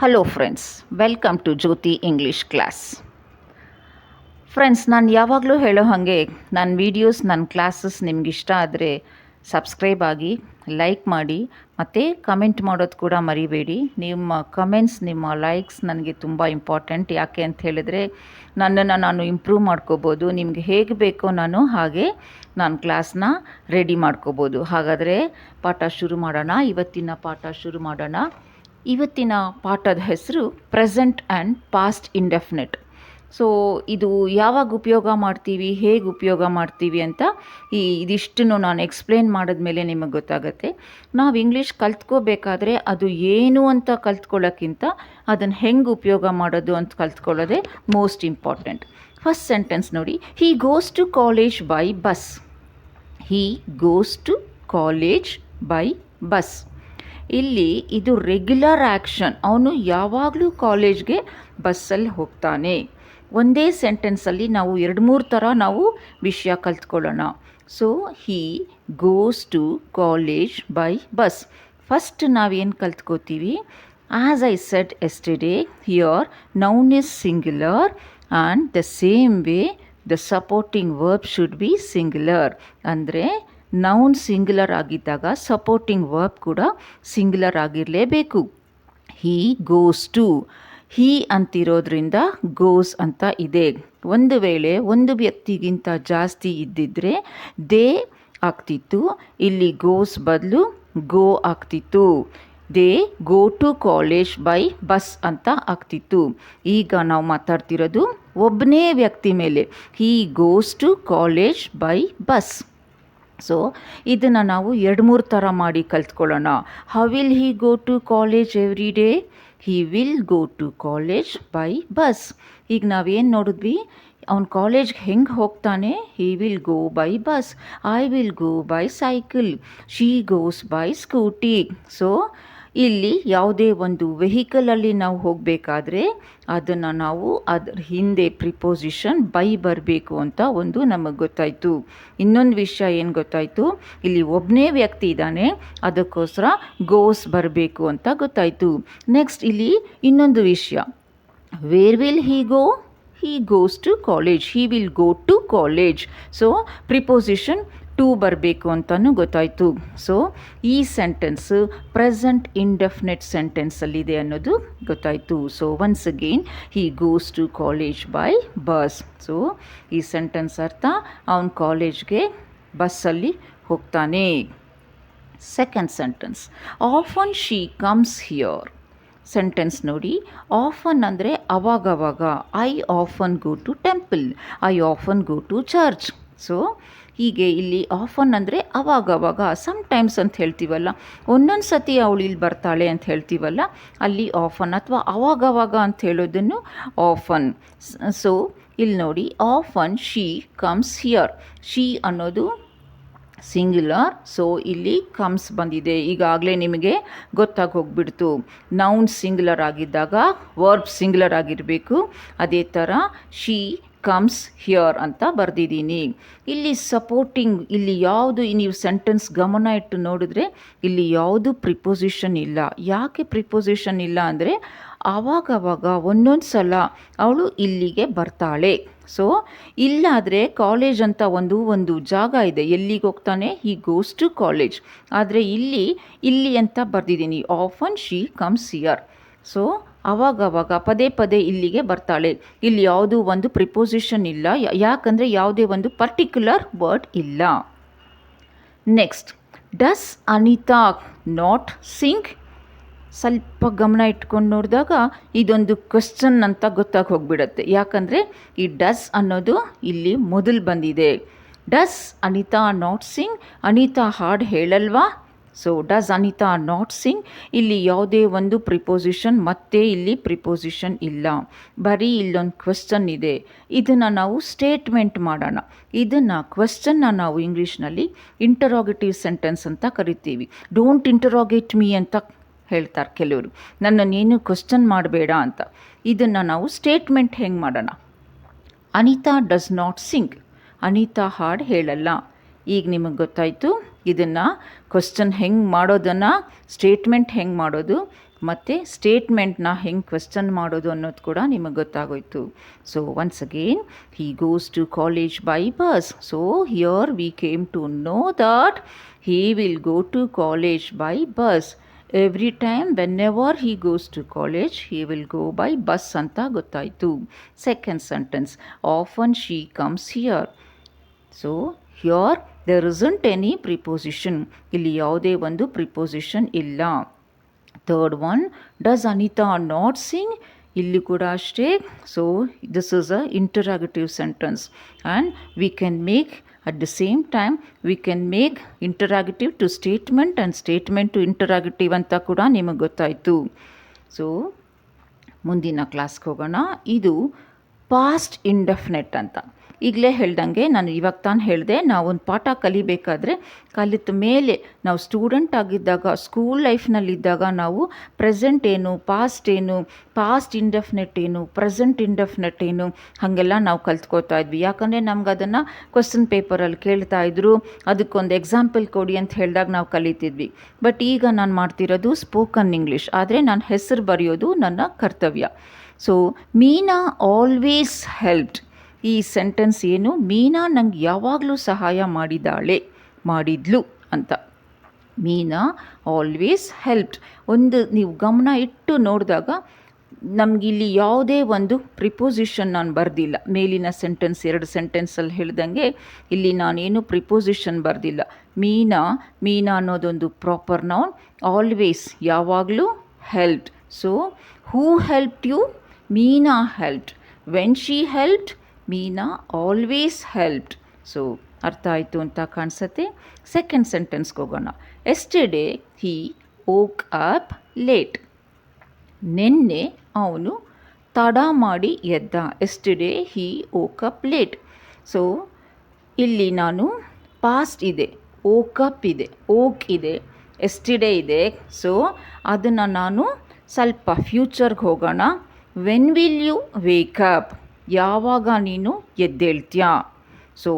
Hello friends, welcome to Jyoti English class. Friends, ನಾನು ಯಾವಾಗಲೂ ಹೇಳೋ ಹಾಗೆ ನನ್ನ ವೀಡಿಯೋಸ್, ನನ್ನ ಕ್ಲಾಸಸ್ ನಿಮ್ಗೆ ಇಷ್ಟ ಆದರೆ ಸಬ್ಸ್ಕ್ರೈಬ್ ಆಗಿ, ಲೈಕ್ ಮಾಡಿ, ಮತ್ತು ಕಮೆಂಟ್ ಮಾಡೋದು ಕೂಡ ಮರಿಬೇಡಿ. ನಿಮ್ಮ ಕಮೆಂಟ್ಸ್, ನಿಮ್ಮ ಲೈಕ್ಸ್ ನನಗೆ ತುಂಬ ಇಂಪಾರ್ಟೆಂಟ್. ಯಾಕೆ ಅಂತ ಹೇಳಿದ್ರೆ ನನ್ನನ್ನು ನಾನು ಇಂಪ್ರೂವ್ ಮಾಡ್ಕೋಬೋದು. ನಿಮಗೆ ಹೇಗೆ ಬೇಕೋ ಹಾಗೆ ನಾನು ಕ್ಲಾಸ್ನ ರೆಡಿ ಮಾಡ್ಕೋಬೋದು. ಹಾಗಾದರೆ ಪಾಠ ಶುರು ಮಾಡೋಣ. ಇವತ್ತಿನ ಪಾಠ ಶುರು ಮಾಡೋಣ. ಇವತ್ತಿನ ಪಾಠದ ಹೆಸರು present and past indefinite. So ಇದು ಯಾವಾಗ ಉಪಯೋಗ ಮಾಡ್ತೀವಿ, ಹೇಗೆ ಉಪಯೋಗ ಮಾಡ್ತೀವಿ ಅಂತ ಇದಿಷ್ಟನ್ನು ನಾನು ಎಕ್ಸ್ಪ್ಲೇನ್ ಮಾಡಿದ್ಮೇಲೆ ನಿಮಗೆ ಗೊತ್ತಾಗುತ್ತೆ. ನಾವು ಇಂಗ್ಲೀಷ್ ಕಲ್ತ್ಕೋಬೇಕಾದ್ರೆ ಅದು ಏನು ಅಂತ ಕಲ್ತ್ಕೊಳ್ಳೋಕ್ಕಿಂತ ಅದನ್ನು ಹೆಂಗೆ ಉಪಯೋಗ ಮಾಡೋದು ಅಂತ ಕಲ್ತ್ಕೊಳ್ಳೋದೇ ಮೋಸ್ಟ್ ಇಂಪಾರ್ಟೆಂಟ್. ಫಸ್ಟ್ ಸೆಂಟೆನ್ಸ್ ನೋಡಿ, he goes to college by bus. He goes to college by bus. ಇಲ್ಲಿ ಇದು ರೆಗ್ಯುಲರ್ ಆ್ಯಕ್ಷನ್. ಅವನು ಯಾವಾಗಲೂ ಕಾಲೇಜ್ಗೆ ಬಸ್ಸಲ್ಲಿ ಹೋಗ್ತಾನೆ. ಒಂದೇ ಸೆಂಟೆನ್ಸಲ್ಲಿ ನಾವು 2-3 ಥರ ನಾವು ವಿಷಯ ಕಲ್ತ್ಕೊಳ್ಳೋಣ. So he goes to college by bus. First ನಾವೇನು ಕಲ್ತ್ಕೋತೀವಿ, as I said yesterday, here noun is singular and the same way the supporting verb should be singular. ಅಂದರೆ ನೌನ್ ಸಿಂಗ್ಯುಲರ್ ಆಗಿದ್ದಾಗ ಸಪೋರ್ಟಿಂಗ್ ವರ್ಬ್ ಕೂಡ ಸಿಂಗ್ಯುಲರ್ ಆಗಿರಲೇಬೇಕು. He goes to, he ಅಂತಿರೋದ್ರಿಂದ goes ಅಂತ ಇದೆ. ಒಂದು ವೇಳೆ ಒಂದು ವ್ಯಕ್ತಿಗಿಂತ ಜಾಸ್ತಿ ಇದ್ದಿದ್ದರೆ ದೇ ಆಗ್ತಿತ್ತು. ಇಲ್ಲಿ ಗೋಸ್ ಬದಲು ಗೋ ಆಗ್ತಿತ್ತು. They go to college by bus ಅಂತ ಆಗ್ತಿತ್ತು. ಈಗ ನಾವು ಮಾತಾಡ್ತಿರೋದು ಒಬ್ಬನೇ ವ್ಯಕ್ತಿ ಮೇಲೆ. He goes to college by bus. So ಇದನ್ನು ನಾವು 2-3 ಥರ ಮಾಡಿ ಕಲ್ತ್ಕೊಳ್ಳೋಣ. How will he go to college every day? He will go to college by bus. ಈಗ ನಾವೇನು ನೋಡಿದ್ವಿ, ಅವ್ನು ಕಾಲೇಜ್ಗೆ ಹೆಂಗೆ ಹೋಗ್ತಾನೆ? He will go by bus. I will go by cycle. She goes by Scooty. So ಇಲ್ಲಿ ಯಾವುದೇ ಒಂದು ವೆಹಿಕಲಲ್ಲಿ ನಾವು ಹೋಗಬೇಕಾದ್ರೆ ಅದನ್ನು ನಾವು ಅದರ ಹಿಂದೆ ಪ್ರಿಪೋಸಿಷನ್ ಬೈ ಬರಬೇಕು ಅಂತ ಒಂದು ನಮಗೆ ಗೊತ್ತಾಯಿತು. ಇನ್ನೊಂದು ವಿಷಯ ಏನು ಗೊತ್ತಾಯಿತು, ಇಲ್ಲಿ ಒಬ್ಬನೇ ವ್ಯಕ್ತಿ ಇದ್ದಾನೆ, ಅದಕ್ಕೋಸ್ಕರ ಗೋಸ್ ಬರಬೇಕು ಅಂತ ಗೊತ್ತಾಯಿತು. ನೆಕ್ಸ್ಟ್ ಇಲ್ಲಿ ಇನ್ನೊಂದು ವಿಷಯ, where will he go? He goes to college. He will go to college. So preposition to ಬರಬೇಕು ಅಂತಲೂ ಗೊತ್ತಾಯಿತು. ಸೊ ಈ ಸೆಂಟೆನ್ಸು ಪ್ರೆಸೆಂಟ್ ಇಂಡೆಫಿನಿಟ್ ಸೆಂಟೆನ್ಸಲ್ಲಿದೆ ಅನ್ನೋದು ಗೊತ್ತಾಯಿತು. So once again, he goes to college by bus. So ಈ ಸೆಂಟೆನ್ಸ್ ಅರ್ಥ, ಅವನು ಕಾಲೇಜ್ಗೆ ಬಸ್ಸಲ್ಲಿ ಹೋಗ್ತಾನೆ. Second sentence, often she comes here. Sentence ನೋಡಿ, ಆಫನ್ ಅಂದರೆ ಅವಾಗವಾಗ. I often go to temple. I often go to church. So ಹೀಗೆ ಇಲ್ಲಿ ಆಫನ್ ಅಂದರೆ ಅವಾಗವಾಗ, ಸಮ್ಟೈಮ್ಸ್ ಅಂತ ಹೇಳ್ತೀವಲ್ಲ, ಒಂದೊಂದು ಸತಿ ಅವಳು ಇಲ್ಲಿ ಬರ್ತಾಳೆ ಅಂತ ಹೇಳ್ತೀವಲ್ಲ, ಅಲ್ಲಿ ಆಫನ್, ಅಥವಾ ಅವಾಗವಾಗ ಅಂತ ಹೇಳೋದನ್ನು ಆಫನ್. ಸೊ ಇಲ್ಲಿ ನೋಡಿ, often she comes here. She ಅನ್ನೋದು ಸಿಂಗ್ಯುಲರ್. ಸೊ ಇಲ್ಲಿ ಕಮ್ಸ್ ಬಂದಿದೆ. ಈಗಾಗಲೇ ನಿಮಗೆ ಗೊತ್ತಾಗಿ ಹೋಗ್ಬಿಡ್ತು, ನೌನ್ ಸಿಂಗ್ಯುಲರ್ ಆಗಿದ್ದಾಗ ವರ್ಬ್ ಸಿಂಗ್ಯುಲರ್ ಆಗಿರಬೇಕು. ಅದೇ ಥರ ಶಿ ಕಮ್ಸ್ ಹಿಯರ್ ಅಂತ ಬರೆದಿದ್ದೀನಿ. ಇಲ್ಲಿ ಸಪೋರ್ಟಿಂಗ್, ಇಲ್ಲಿ ಯಾವುದು, ನೀವು ಸೆಂಟೆನ್ಸ್ ಗಮನ ಇಟ್ಟು ನೋಡಿದ್ರೆ ಇಲ್ಲಿ ಯಾವುದು ಪ್ರಿಪೋಸಿಷನ್ ಇಲ್ಲ. ಯಾಕೆ ಪ್ರಿಪೋಸಿಷನ್ ಇಲ್ಲ ಅಂದರೆ ಆವಾಗವಾಗ ಒಂದೊಂದು ಸಲ ಅವಳು ಇಲ್ಲಿಗೆ ಬರ್ತಾಳೆ. ಸೊ ಇಲ್ಲಾದರೆ ಕಾಲೇಜ್ ಅಂತ ಒಂದು ಜಾಗ ಇದೆ, ಎಲ್ಲಿಗೆ ಹೋಗ್ತಾನೆ? He goes to college. ಆದರೆ ಇಲ್ಲಿ ಅಂತ ಬರೆದಿದ್ದೀನಿ, often she comes here. So ಆವಾಗವಾಗ ಪದೇ ಪದೇ ಇಲ್ಲಿಗೆ ಬರ್ತಾಳೆ. ಇಲ್ಲಿ ಯಾವುದೂ ಒಂದು ಪ್ರಿಪೋಸಿಷನ್ ಇಲ್ಲ, ಯಾಕಂದರೆ ಯಾವುದೇ ಒಂದು ಪರ್ಟಿಕ್ಯುಲರ್ ವರ್ಡ್ ಇಲ್ಲ. Next, does Anita not Singh? ಸ್ವಲ್ಪ ಗಮನ ಇಟ್ಕೊಂಡು ನೋಡಿದಾಗ ಇದೊಂದು ಕ್ವೆಶ್ಚನ್ ಅಂತ ಗೊತ್ತಾಗಿ ಹೋಗ್ಬಿಡತ್ತೆ. ಯಾಕಂದರೆ ಈ ಡಸ್ ಅನ್ನೋದು ಇಲ್ಲಿ ಮೊದಲು ಬಂದಿದೆ. Does Anita not sing? Anita ಹಾಡು ಹೇಳಲ್ವಾ? So does Anita not sing, ಇಲ್ಲಿ ಯಾವುದೇ ಒಂದು ಪ್ರಿಪೋಸಿಷನ್, ಮತ್ತೆ ಇಲ್ಲಿ ಪ್ರಿಪೋಸಿಷನ್ ಇಲ್ಲ, ಬರೀ ಇಲ್ಲೊಂದು ಕ್ವೆಶ್ಚನ್ ಇದೆ. ಇದನ್ನು ನಾವು ಸ್ಟೇಟ್ಮೆಂಟ್ ಮಾಡೋಣ. ಇದನ್ನು ಕ್ವೆಶ್ಚನ್ನ ನಾವು ಇಂಗ್ಲೀಷ್ನಲ್ಲಿ ಇಂಟರೋಗೇಟಿವ್ ಸೆಂಟೆನ್ಸ್ ಅಂತ ಕರಿತೀವಿ. ಡೋಂಟ್ ಇಂಟರೋಗೇಟ್ ಮೀ ಅಂತ ಹೇಳ್ತಾರೆ ಕೆಲವರು, ನನ್ನನ್ನೇನು ಕ್ವೆಶ್ಚನ್ ಮಾಡಬೇಡ ಅಂತ. ಇದನ್ನು ನಾವು ಸ್ಟೇಟ್ಮೆಂಟ್ ಹೆಂಗೆ ಮಾಡೋಣ? Anita does not sing. Anita ಹಾಡು ಹೇಳಲ್ಲ. ಈಗ ನಿಮಗೆ ಗೊತ್ತಾಯಿತು, ಇದನ್ನು ಕ್ವೆಶ್ಚನ್ ಹೆಂಗೆ ಮಾಡೋದನ್ನು, ಸ್ಟೇಟ್ಮೆಂಟ್ ಹೆಂಗೆ ಮಾಡೋದು ಮತ್ತು ಸ್ಟೇಟ್ಮೆಂಟ್ನ ಹೆಂಗೆ ಕ್ವೆಶ್ಚನ್ ಮಾಡೋದು ಅನ್ನೋದು ಕೂಡ ನಿಮಗೆ ಗೊತ್ತಾಗೋಯ್ತು. So once again, he goes to college by bus. So here we came to know that he will go to college by bus. Every time whenever he goes to college, he will go by bus ಅಂತ ಗೊತ್ತಾಯಿತು. Second sentence, often she comes here. So here there isn't any preposition. ಇಲ್ಲಿ ಯಾವುದೇ ಒಂದು preposition ಇಲ್ಲ. Third one, does Anita not sing? ಇಲ್ಲಿ ಕೂಡ ಅಷ್ಟೇ. So this is a interrogative sentence and we can make at the same time we can make interrogative to statement and statement to interrogative ಅಂತ ಕೂಡ ನಿಮಗೆ ಗೊತ್ತಾಯಿತು. So ಮುಂದಿನ ಕ್ಲಾಸ್ಗೆ ಹೋಗೋಣ. ಇದು ಪಾಸ್ಟ್ ಇಂಡೆಫಿನೆಟ್ ಅಂತ. ಈಗಲೇ ಹೇಳ್ದಂಗೆ ನಾನು ಇವಾಗ ತಾನು ಹೇಳಿದೆ, ನಾವೊಂದು ಪಾಠ ಕಲಿಬೇಕಾದ್ರೆ ಕಲಿತ ಮೇಲೆ ನಾವು ಸ್ಟೂಡೆಂಟ್ ಆಗಿದ್ದಾಗ, ಸ್ಕೂಲ್ ಲೈಫ್ನಲ್ಲಿದ್ದಾಗ ನಾವು ಪ್ರೆಸೆಂಟ್ ಏನು, ಪಾಸ್ಟ್ ಇಂಡೆಫಿನೆಟ್ ಏನು, ಪ್ರೆಸೆಂಟ್ ಇಂಡೆಫಿನೆಟ್ ಏನು ಹಾಗೆಲ್ಲ ನಾವು ಕಲ್ತ್ಕೋತಾ ಇದ್ವಿ. ಯಾಕಂದರೆ ನಮ್ಗೆ ಅದನ್ನು ಕ್ವಶನ್ ಪೇಪರಲ್ಲಿ ಕೇಳ್ತಾಯಿದ್ರು, ಅದಕ್ಕೊಂದು ಎಕ್ಸಾಂಪಲ್ ಕೊಡಿ ಅಂತ ಹೇಳಿದಾಗ ನಾವು ಕಲಿತಿದ್ವಿ. ಬಟ್ ಈಗ ನಾನು ಮಾಡ್ತಿರೋದು ಸ್ಪೋಕನ್ ಇಂಗ್ಲೀಷ್, ಆದರೆ ನಾನು ಹೆಸರು ಬರೆಯೋದು ನನ್ನ ಕರ್ತವ್ಯ. ಸೊ ಮೀನಾ ಆಲ್ವೇಸ್ ಹೆಲ್ಪ್ಡ್. ಈ ಸೆಂಟೆನ್ಸ್ ಏನು, ಮೀನಾ ನಂಗೆ ಯಾವಾಗಲೂ ಸಹಾಯ ಮಾಡಿದ್ಲು ಅಂತ. ಮೀನಾ ಆಲ್ವೇಸ್ ಹೆಲ್ಪ್ಡ್. ಒಂದು ನೀವು ಗಮನ ಇಟ್ಟು ನೋಡಿದಾಗ ನಮಗಿಲ್ಲಿ ಯಾವುದೇ ಒಂದು ಪ್ರಿಪೋಸಿಷನ್ ನಾನು ಬರೆದಿಲ್ಲ. ಮೇಲಿನ ಸೆಂಟೆನ್ಸ್ 2 ಸೆಂಟೆನ್ಸಲ್ಲಿ ಹೇಳ್ದಂಗೆ ಇಲ್ಲಿ ನಾನೇನು ಪ್ರಿಪೋಸಿಷನ್ ಬರೆದಿಲ್ಲ. ಮೀನಾ ಅನ್ನೋದೊಂದು ಪ್ರಾಪರ್ ನೌನ್. ಆಲ್ವೇಸ್ ಯಾವಾಗಲೂ helped. So who helped you? Meena helped. When she helped? Meena always helped. So ಅರ್ಥ ಆಯಿತು ಅಂತ ಕಾಣಿಸುತ್ತೆ. ಸೆಕೆಂಡ್ ಸೆಂಟೆನ್ಸ್ಗೆ ಹೋಗೋಣ. Yesterday he woke up late. ನಿನ್ನೆ ಅವನು ತಡ ಮಾಡಿ ಎದ್ದ. Yesterday he woke up late. So ಇಲ್ಲಿ ನಾನು ಪಾಸ್ಟ್ ಇದೆ, ವೋಕ್ ಅಪ್ ಇದೆ, ವೋಕ್ ಇದೆ, ಎಸ್ಟರ್ಡೇ ಇದೆ. ಸೊ ಅದನ್ನು ನಾನು ಸ್ವಲ್ಪ ಫ್ಯೂಚರ್ಗೆ ಹೋಗೋಣ. When will you wake up? ಯಾವಾಗ ನೀನು ಎದ್ದೇಳ್ತೀಯಾ? So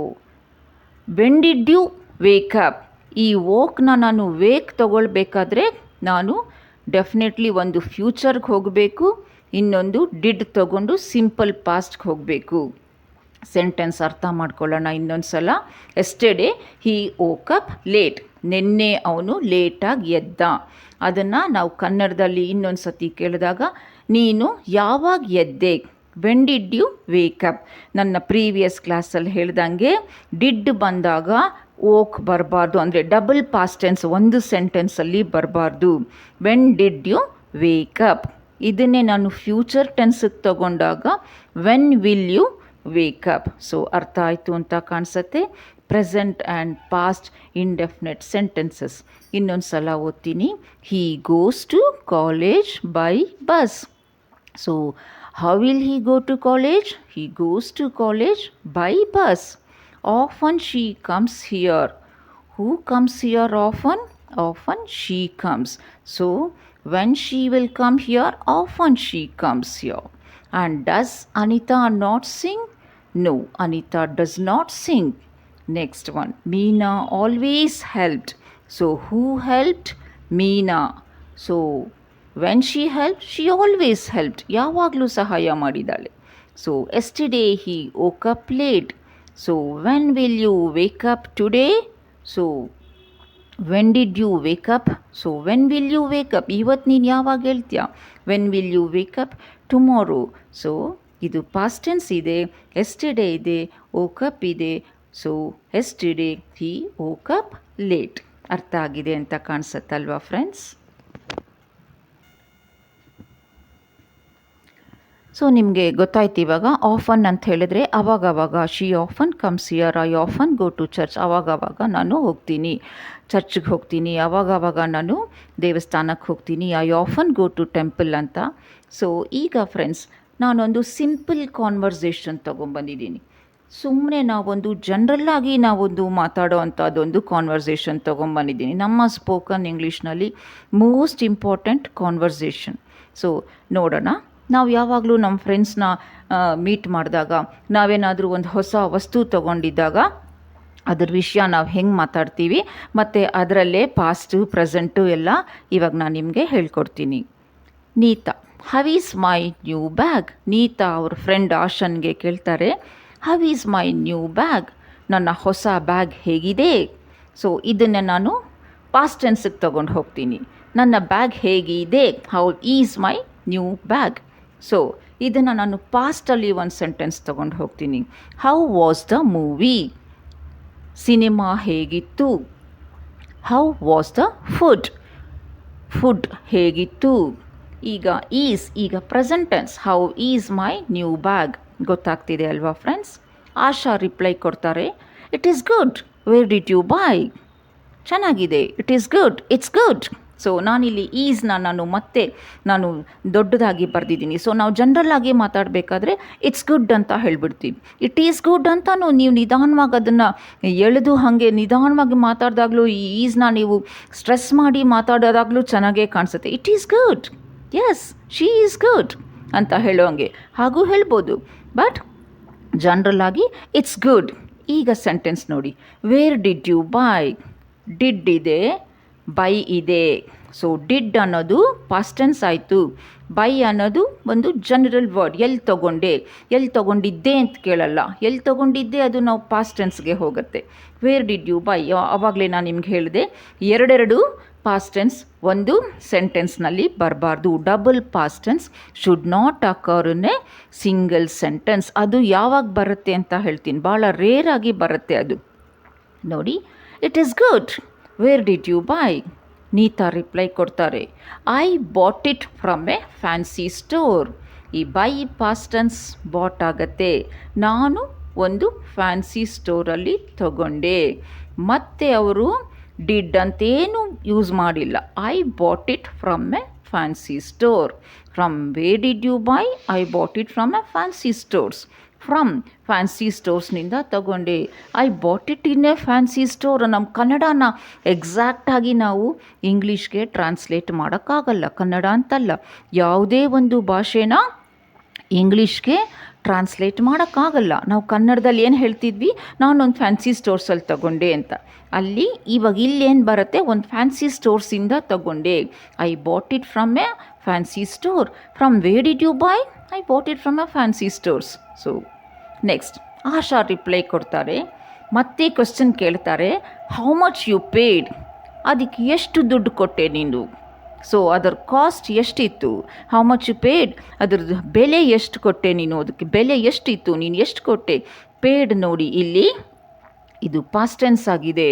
when did you wake up? ಈ ವೋಕ್ನ ನಾನು ವೇಕ್ ತಗೊಳ್ಬೇಕಾದ್ರೆ ನಾನು ಡೆಫಿನೆಟ್ಲಿ ಒಂದು ಫ್ಯೂಚರ್ಗೆ ಹೋಗಬೇಕು, ಇನ್ನೊಂದು ಡಿಡ್ ತಗೊಂಡು ಸಿಂಪಲ್ ಪಾಸ್ಟ್ಗೆ ಹೋಗಬೇಕು. ಸೆಂಟೆನ್ಸ್ ಅರ್ಥ ಮಾಡ್ಕೊಳ್ಳೋಣ ಇನ್ನೊಂದು ಸಲ. Yesterday he woke up late. ನಿನ್ನೆ ಅವನು ಲೇಟಾಗಿ ಎದ್ದ. ಅದನ್ನು ನಾವು ಕನ್ನಡದಲ್ಲಿ ಇನ್ನೊಂದು ಸತಿ ಕೇಳಿದಾಗ, ನೀನು ಯಾವಾಗ ಎದ್ದೆ? When did you wake up? ನನ್ನ ಪ್ರೀವಿಯಸ್ ಕ್ಲಾಸಲ್ಲಿ ಹೇಳ್ದಂಗೆ ಡಿಡ್ ಬಂದಾಗ ವೋಕ್ ಬರಬಾರ್ದು, ಅಂದರೆ ಡಬಲ್ ಪಾಸ್ಟ್ ಟೆನ್ಸ್ ಒಂದು ಸೆಂಟೆನ್ಸಲ್ಲಿ ಬರಬಾರ್ದು. When did you wake up? ಇದನ್ನೇ ನಾನು ಫ್ಯೂಚರ್ ಟೆನ್ಸಿಗೆ ತಗೊಂಡಾಗ when will you wake up? So ಅರ್ಥ ಆಯಿತು ಅಂತ ಕಾಣಿಸುತ್ತೆ. Present and past indefinite sentences ಇನ್ನೊಂದು ಸಲ ಓದ್ತೀನಿ. He goes to college by bus. So how will he go to college? He goes to college by bus. Often she comes here. Who comes here often? Often she comes. So when she will come here, often she comes here. And does Anita not sing? No, Anita does not sing. Next one, Meena always helped. So who helped? Meena. So when she helped, she always helped. ಯಾವಾಗಲೂ ಸಹಾಯ ಮಾಡಿದ್ದಾಳೆ. So yesterday he woke up late. So when will you wake up today? So when did you wake up? So when will you wake up? ಇವತ್ತು ನೀನು ಯಾವಾಗ ಹೇಳ್ತೀಯಾ? When will you wake up? Tomorrow. So ಇದು past tense ಇದೆ, yesterday ಇದೆ, woke up ಇದೆ. So yesterday he woke up late. ಅರ್ಥ ಆಗಿದೆ ಅಂತ ಕಾಣಿಸುತ್ತಲ್ವಾ ಫ್ರೆಂಡ್ಸ್? ಸೊ ನಿಮಗೆ ಗೊತ್ತಾಯ್ತು ಇವಾಗ. ಆಫನ್ ಅಂತ ಹೇಳಿದ್ರೆ ಅವಾಗವಾಗ. She often comes here. I often go to church. ಅವಾಗವಾಗ ನಾನು ಹೋಗ್ತೀನಿ, ಚರ್ಚ್ಗೆ ಹೋಗ್ತೀನಿ. ಅವಾಗವಾಗ ನಾನು ದೇವಸ್ಥಾನಕ್ಕೆ ಹೋಗ್ತೀನಿ. I often go to temple ಅಂತ. ಸೊ ಈಗ ಫ್ರೆಂಡ್ಸ್, ನಾನೊಂದು ಸಿಂಪಲ್ ಕಾನ್ವರ್ಸೇಷನ್ ತೊಗೊಂಬಂದಿದ್ದೀನಿ. ಸುಮ್ಮನೆ ನಾವೊಂದು ಜನರಲ್ಲಾಗಿ ನಾವೊಂದು ಮಾತಾಡೋ ಅಂಥದ್ದೊಂದು ಕಾನ್ವರ್ಸೇಷನ್ ತೊಗೊಂಬಂದಿದ್ದೀನಿ. ನಮ್ಮ ಸ್ಪೋಕನ್ ಇಂಗ್ಲೀಷ್ನಲ್ಲಿ ಮೋಸ್ಟ್ ಇಂಪಾರ್ಟೆಂಟ್ ಕಾನ್ವರ್ಸೇಷನ್. ಸೊ ನೋಡೋಣ. ನಾವು ಯಾವಾಗಲೂ ನಮ್ಮ ಫ್ರೆಂಡ್ಸ್ನ ಮೀಟ್ ಮಾಡಿದಾಗ, ನಾವೇನಾದರೂ ಒಂದು ಹೊಸ ವಸ್ತು ತೊಗೊಂಡಿದ್ದಾಗ ಅದ್ರ ವಿಷಯ ನಾವು ಹೆಂಗೆ ಮಾತಾಡ್ತೀವಿ ಮತ್ತು ಅದರಲ್ಲೇ ಪಾಸ್ಟು ಪ್ರೆಸೆಂಟು ಎಲ್ಲ ಇವಾಗ ನಾನು ನಿಮಗೆ ಹೇಳ್ಕೊಡ್ತೀನಿ. Neeta, how is my new bag? Neeta ಅವ್ರ ಫ್ರೆಂಡ್ ಆಶನ್ಗೆ ಕೇಳ್ತಾರೆ, how is my new bag? ನನ್ನ ಹೊಸ ಬ್ಯಾಗ್ ಹೇಗಿದೆ? ಸೊ ಇದನ್ನು ನಾನು ಪಾಸ್ಟ್ ಟೆನ್ಸಿಗೆ ತೊಗೊಂಡು ಹೋಗ್ತೀನಿ. ನನ್ನ ಬ್ಯಾಗ್ ಹೇಗಿದೆ? How is my new bag? So ಇದನ್ನು ನಾನು ಪಾಸ್ಟಲ್ಲಿ ಒಂದು ಸೆಂಟೆನ್ಸ್ ತೊಗೊಂಡು ಹೋಗ್ತೀನಿ. How was the movie? Cinema ಹೇಗಿತ್ತು? How was the food? Food ಹೇಗಿತ್ತು? ಈಗ ಈಗ present tense, how is my new bag? ಗೊತ್ತಾಗ್ತಿದೆ ಅಲ್ವಾ ಫ್ರೆಂಡ್ಸ್? ಆಶಾ ರಿಪ್ಲೈ ಕೊಡ್ತಾರೆ, it is good, where did you buy? ಚೆನ್ನಾಗಿದೆ, it is good, it's good. So ನಾನಿಲ್ಲಿ ಈಸ್ನ ನಾನು ದೊಡ್ಡದಾಗಿ ಬರೆದಿದ್ದೀನಿ. ಸೊ ನಾವು ಜನರಲ್ಲಾಗಿ ಮಾತಾಡಬೇಕಾದ್ರೆ ಇಟ್ಸ್ ಗುಡ್ ಅಂತ ಹೇಳ್ಬಿಡ್ತೀವಿ. ಇಟ್ ಈಸ್ ಗುಡ್ ಅಂತಲೂ ನೀವು ನಿಧಾನವಾಗಿ ಅದನ್ನು ಎಳೆದು ಹಾಗೆ ನಿಧಾನವಾಗಿ ಮಾತಾಡಿದಾಗಲೂ ಈ ಈಸ್ನ ನೀವು ಸ್ಟ್ರೆಸ್ ಮಾಡಿ ಮಾತಾಡೋದಾಗಲೂ ಚೆನ್ನಾಗೇ ಕಾಣಿಸುತ್ತೆ. It is good, as she is good ಅಂತ ಹೇಳೋಂಗೆ ಹಾಗೂ ಹೇಳ್ಬೋದು. ಬಟ್ ಜನರಲ್ಲಾಗಿ ಇಟ್ಸ್ ಗುಡ್. ಈಗ ಸೆಂಟೆನ್ಸ್ ನೋಡಿ, where did you buy? Did ಇದೆ, ಬೈ ಇದೆ. ಸೊ ಡಿಡ್ ಅನ್ನೋದು ಪಾಸ್ಟ್ ಟೆನ್ಸ್ ಆಯಿತು. ಬೈ ಅನ್ನೋದು ಒಂದು ಜನರಲ್ ವರ್ಡ್. ಎಲ್ಲಿ ತೊಗೊಂಡಿದ್ದೆ ಅಂತ ಕೇಳಲ್ಲ. ಎಲ್ಲಿ ತೊಗೊಂಡಿದ್ದೆ ಅದು ನಾವು ಪಾಸ್ಟ್ ಟೆನ್ಸ್ಗೆ ಹೋಗುತ್ತೆ. Where did you buy? ಆವಾಗಲೇ ನಾನು ನಿಮ್ಗೆ ಹೇಳಿದೆ, ಎರಡೆರಡು ಪಾಸ್ಟ್ ಟೆನ್ಸ್ ಒಂದು ಸೆಂಟೆನ್ಸ್ನಲ್ಲಿ ಬರಬಾರ್ದು. Double past tense should not occur in a single sentence. ಅದು ಯಾವಾಗ ಬರುತ್ತೆ ಅಂತ ಹೇಳ್ತೀನಿ, ಭಾಳ ರೇರಾಗಿ ಬರುತ್ತೆ ಅದು. ನೋಡಿ, it is good, where did you buy? Nita reply ಕೊಡ್ತಾರೆ, I bought it from a fancy store. ಈ ಬೈ ಪಾಸ್ಟ್ ಟೆನ್ಸ್ ಬಾಟ್ ಆಗುತ್ತೆ. ನಾನು ಒಂದು ಫ್ಯಾನ್ಸಿ ಸ್ಟೋರಲ್ಲಿ ತಗೊಂಡೆ. ಮತ್ತು ಅವರು ಡಿಡ್ ಅಂತೇನು ಯೂಸ್ ಮಾಡಿಲ್ಲ. I bought it from a fancy store. From where did you buy? I bought it from a fancy stores. From fancy ಸ್ಟೋರ್ಸ್ನಿಂದ ತಗೊಂಡೆ. I bought it in a fancy store. ನಮ್ಮ ಕನ್ನಡನ ಎಕ್ಸಾಕ್ಟಾಗಿ ನಾವು ಇಂಗ್ಲೀಷ್ಗೆ ಟ್ರಾನ್ಸ್ಲೇಟ್ ಮಾಡೋಕ್ಕಾಗಲ್ಲ. ಕನ್ನಡ ಅಂತಲ್ಲ, ಯಾವುದೇ ಒಂದು ಭಾಷೆನ ಇಂಗ್ಲೀಷ್ಗೆ ಟ್ರಾನ್ಸ್ಲೇಟ್ ಮಾಡೋಕ್ಕಾಗಲ್ಲ. ನಾವು ಕನ್ನಡದಲ್ಲಿ ಏನು ಹೇಳ್ತಿದ್ವಿ, ನಾನೊಂದು ಫ್ಯಾನ್ಸಿ ಸ್ಟೋರ್ಸಲ್ಲಿ ತಗೊಂಡೆ ಅಂತ. ಇವಾಗ ಇಲ್ಲೇನು ಬರುತ್ತೆ, ಒಂದು ಫ್ಯಾನ್ಸಿ ಸ್ಟೋರ್ಸಿಂದ ತಗೊಂಡೆ. I bought it from a fancy store. From where did you buy? I bought it from a fancy stores. So next Asha reply ಕೊಡ್ತಾರೆ, ಮತ್ತೆ ಕ್ವಶನ್ ಕೇಳ್ತಾರೆ, ಹೌ ಮಚ್ ಯು ಪೇಡ್? ಅದಕ್ಕೆ ಎಷ್ಟು ದುಡ್ಡು ಕೊಟ್ಟೆ ನೀನು? ಸೊ ಅದರ ಕಾಸ್ಟ್ ಎಷ್ಟಿತ್ತು? ಹೌ ಮಚ್ ಯು ಪೇಡ್, ಅದ್ರದ್ದು ಬೆಲೆ ಎಷ್ಟು ಕೊಟ್ಟೆ ನೀನು? ಅದಕ್ಕೆ ಬೆಲೆ ಎಷ್ಟಿತ್ತು, ನೀನು ಎಷ್ಟು ಕೊಟ್ಟೆ? ಪೇಡ್ ನೋಡಿ ಇಲ್ಲಿ ಇದು ಪಾಸ್ಟ್ ಟೆನ್ಸ್ ಆಗಿದೆ.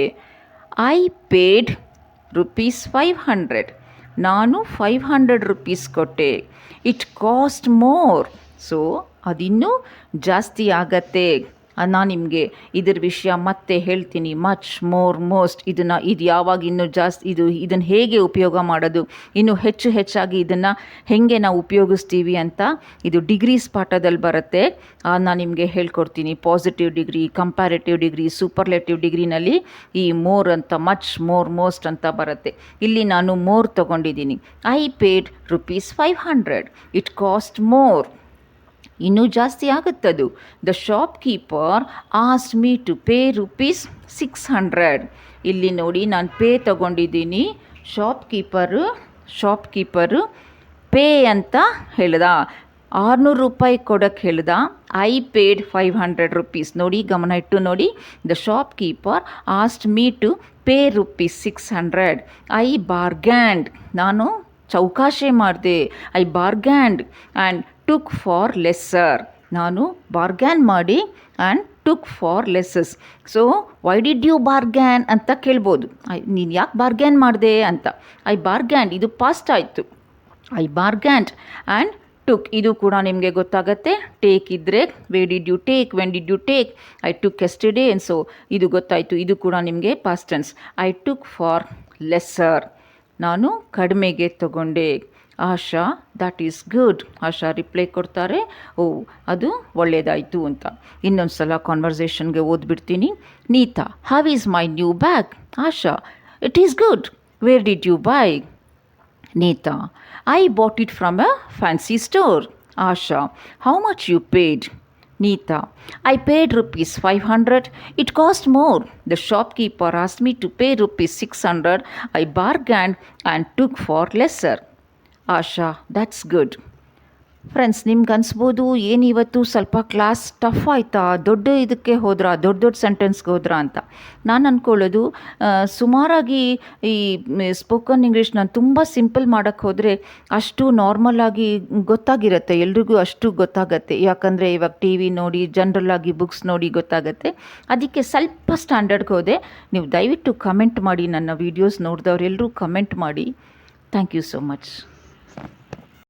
I paid ₹500. ನಾನು 500 ರೂಪೀಸ್ ಕೊಟ್ಟೆ. It cost more. ಸೊ ಅದಿನ್ನೂ ಜಾಸ್ತಿ ಆಗತ್ತೆ. ನಾನು ನಿಮಗೆ ಇದ್ರ ವಿಷಯ ಮತ್ತೆ ಹೇಳ್ತೀನಿ. ಮಚ್, ಮೋರ್, ಮೋಸ್ಟ್ ಇದು ಯಾವಾಗ ಇನ್ನೂ ಜಾಸ್ತಿ ಇದನ್ನು ಹೇಗೆ ಉಪಯೋಗ ಮಾಡೋದು, ಇನ್ನೂ ಹೆಚ್ಚಾಗಿ ಇದನ್ನು ಹೇಗೆ ನಾವು ಉಪಯೋಗಿಸ್ತೀವಿ ಅಂತ ಇದು ಡಿಗ್ರೀಸ್ ಪಾಠದಲ್ಲಿ ಬರುತ್ತೆ. ನಾನು ನಿಮಗೆ ಹೇಳ್ಕೊಡ್ತೀನಿ. Positive degree, comparative degree, superlative ಡಿಗ್ರಿನಲ್ಲಿ ಈ ಮೋರ್ ಅಂತ, ಮಚ್, ಮೋರ್, ಮೋಸ್ಟ್ ಅಂತ ಬರುತ್ತೆ. ಇಲ್ಲಿ ನಾನು ಮೋರ್ ತೊಗೊಂಡಿದ್ದೀನಿ. I paid ₹500. It cost more. ಇನ್ನೂ ಜಾಸ್ತಿ ಆಗುತ್ತದು. The shopkeeper asked me to pay ₹600. ಇಲ್ಲಿ ನೋಡಿ, ನಾನು ಪೇ ತಗೊಂಡಿದ್ದೀನಿ. ಶಾಪ್ ಕೀಪರು ಪೇ ಅಂತ ಹೇಳ್ದ, ₹600 ಕೊಡೋಕ್ಕೆ ಹೇಳ್ದ. I paid ₹500. ನೋಡಿ, ಗಮನ ಇಟ್ಟು ನೋಡಿ. The shopkeeper asked me to pay ₹600. I bargained. ನಾನು ಚೌಕಾಶೆ ಮಾಡಿದೆ. I bargained and took for lesser. ನಾನು ಬಾರ್ಗ್ಯಾನ್ ಮಾಡಿ and took for lesser. So why did you bargain ಅಂತ ಕೇಳ್ಬೋದು. ನೀನು ಯಾಕೆ ಬಾರ್ಗ್ಯಾನ್ ಮಾಡಿದೆ ಅಂತ. ಐ ಬಾರ್ಗ್ಯಾಂಡ್ ಇದು ಪಾಸ್ಟ್ ಆಯಿತು. ಐ ಬಾರ್ಗ್ಯಾಂಡ್ ಆ್ಯಂಡ್ ಟುಕ್ ಇದು ಕೂಡ ನಿಮಗೆ ಗೊತ್ತಾಗುತ್ತೆ. ಟೇಕ್ ಇದ್ದರೆ where did you take, when did you take. I took yesterday. So ಇದು ಗೊತ್ತಾಯಿತು. ಇದು ಕೂಡ ನಿಮಗೆ past tense. I took for lesser. ನಾನು ಕಡಿಮೆಗೆ ತಗೊಂಡೆ. Asha, that is good. Asha reply ಕೊಡ್ತಾರೆ, ಓ ಅದು ಒಳ್ಳೆಯದಾಯಿತು ಅಂತ. ಇನ್ನೊಂದು ಸಲ ಕಾನ್ವರ್ಸೇಷನ್ಗೆ ಓದ್ಬಿಡ್ತೀನಿ. Nita, how is my new bag? Asha, it is good, where did you buy? Nita, I bought it from a fancy store. Asha, how much you paid? Neeta, I paid rupees 500. It cost more. The shopkeeper asked me to pay rupees 600. I bargained and took for lesser. Asha, that's good. Friends ನಿಮ್ಗೆ ಅನ್ಸ್ಬೋದು ಏನಿವತ್ತು ಸ್ವಲ್ಪ class tough ಆಯಿತಾ, ದೊಡ್ಡ ಇದಕ್ಕೆ ಹೋದ್ರಾ, ದೊಡ್ಡ ದೊಡ್ಡ ಸೆಂಟೆನ್ಸ್ಗೆ ಹೋದ್ರಾ ಅಂತ. ನಾನು ಅಂದ್ಕೊಳ್ಳೋದು ಸುಮಾರಾಗಿ ಈ ಸ್ಪೋಕನ್ ಇಂಗ್ಲೀಷ್ ನಾನು ತುಂಬ ಸಿಂಪಲ್ ಮಾಡೋಕ್ಕೆ ಹೋದರೆ ಅಷ್ಟು ನಾರ್ಮಲಾಗಿ ಗೊತ್ತಾಗಿರುತ್ತೆ, ಎಲ್ರಿಗೂ ಅಷ್ಟು ಗೊತ್ತಾಗತ್ತೆ. ಯಾಕಂದರೆ ಇವಾಗ ಟಿ ವಿ ನೋಡಿ, ಜನ್ರಲ್ಲಾಗಿ ಬುಕ್ಸ್ ನೋಡಿ ಗೊತ್ತಾಗತ್ತೆ. ಅದಕ್ಕೆ ಸ್ವಲ್ಪ ಸ್ಟ್ಯಾಂಡರ್ಡ್ಗೆ ಹೋದೆ. ನೀವು ದಯವಿಟ್ಟು ಕಮೆಂಟ್ ಮಾಡಿ, ನನ್ನ ವೀಡಿಯೋಸ್ ನೋಡಿದವರೆಲ್ಲರೂ ಕಮೆಂಟ್ ಮಾಡಿ. Thank you so much.